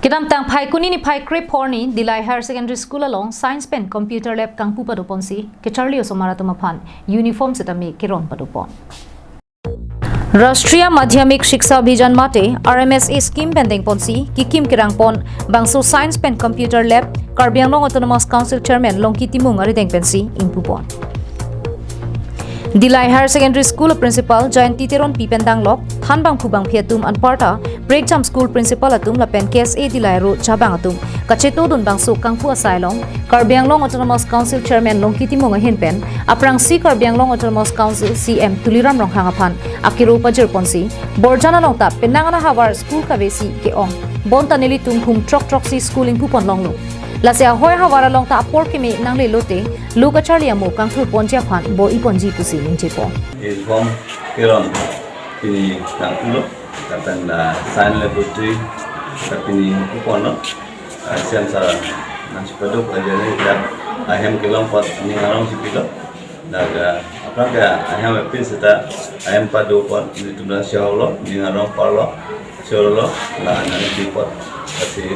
Kitam tang phai kuni ni phai krip horni Dilai Higher Secondary School along Science Pen Computer Lab kangpu padupon si Kecharli osomara tumaphan uniform setami kiron padupon. Rashtriya Madhyamik Shiksha Abhijan mate RMSA scheme pending ponsi kikim kirangpon bangso Science Pen Computer Lab Karbi Anglong Autonomous Council Chairman Longki Timung ari deng pensi impupon. Dilai Higher Secondary School Principal Jayanti Teron Pipendang Lok Thanbang Phubang Phiatum Anparta Breakjam School Principal Atum Lapen KSA Dilai Ro Chabang Atum Kacheto Dun Bangso Kangpu Asailong Karbi Anglong Autonomous Council Chairman Longki Timung Hinpen Aprang si Karbi Anglong Autonomous Council CM Tuliram Ronghangapan Akiro Pajir Ponsi Borjana Longta Penangana Hawar School Kabesi Keong Bonta Nili Tung Trok Trok si Schooling Pupon Longlu Lasya hoy hawara long ta apor kimi nangle lote luka charli amu kangthul ponja phan bo iponji pusi ninche po Inform kiron ini kangkulo katan da sign laboratory kapini kupono siam sa nansipado kajane ya ahem kilong pot ni ngarong sipilo daga apa ka ahem pin seta ahem pado pot ni tunda syaulo ni ngarong parlo syaulo la nanti pot kasi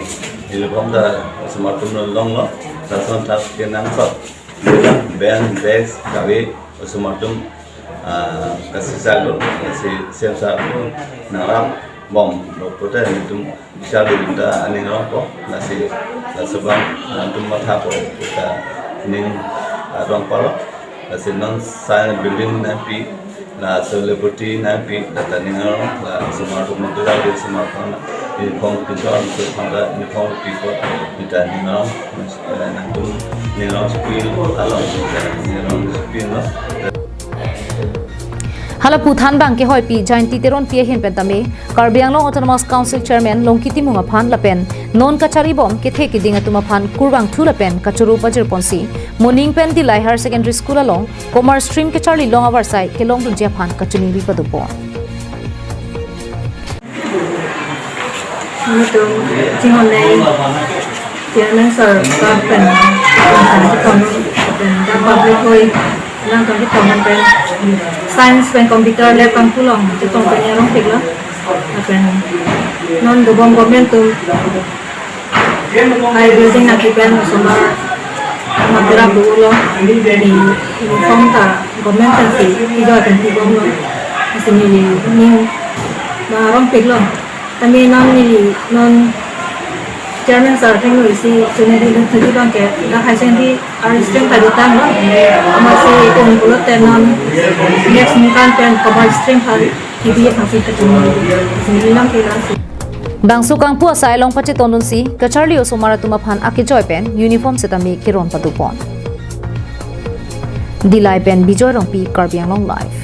ilkom da smartphone long lo sason tas kenang sot ben base kawe smartphone kasi salo kasi siapa naram bom dokter itu bisa kita ani rokok nasi sebab nanti mata po kita ini rompalo nasi non saya building napi na celebrity napi data ni orang la smartphone itu ada smartphone ini phone kita untuk pada ini phone people kita ni orang nanti ni orang spill alam ni orang spill no Halapu Thanbang ke hoi pi Jayanti Teron pi hin pentame Karbi Anglong Autonomous Council Chairman Longki Timung aphan lapen non kachari bom ke the ki dinga tumaphan kurwang thu lapen kachuru pajir ponsi Morning Pen Dilai Higher Secondary School along Commerce Stream ke charli long hour sai ke long dun japhan kachuni ri padupo Mutum jingon nei Chairman Sir Kapen dan public hoi lang kan kita pen Science Pen Computer Lab kang pulong itu penyerong pigla pen non dobong momentum ai building nak pen semua magera bulo di uniform ta government si itu akan tibong lo sini ni marong pigla kami non Chairman Sir Tengku isi suneri dan tujuh bangke dah hasil di Aristem tadi tang masih kumpul tenon next mungkin pen cover stream hari TV masih kecil sembilan kilasi Bangsu kangpu asailong pachitonun si kacharli osomara tumaphan akijoy pen uniform setami kiron padupon Dilai pen bijoy rongpi Karbi Anglong live